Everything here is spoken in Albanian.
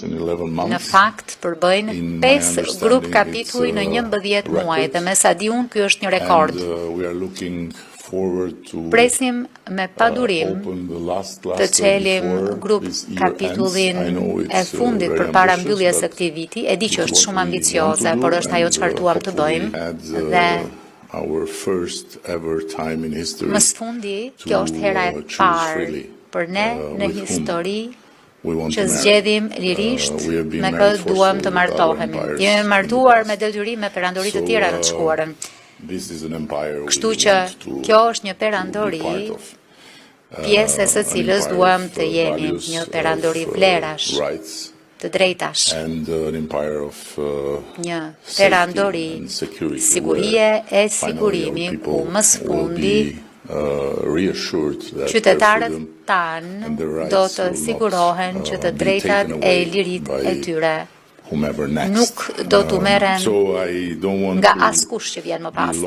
Në fakt, përbëjnë 5 grup kapitulli në 11 muaj dhe me sa di unë, ky është një rekord. Presim me padurim të çelim grup kapitullin e fundit përpara mbylljes së këtij viti. E di që është shumë ambicioze, por është ajo çfarë duam të bëjmë dhe më së fundi, kjo është hera e parë për ne në histori që zgjedhim lirisht me kë duam të martohemi. Jemi martuar me detyrim me perandori të tjera në të shkuarën. Kështu që kjo është një perandori pjesë e së cilës duam të jemi, një perandori vlerash, të drejtash, një perandori sigurie e sigurimi ku më së fundi qytetarët tanë do të sigurohen që të drejtat e lirit e tyre nuk do të merren nga askush që vjen më pas.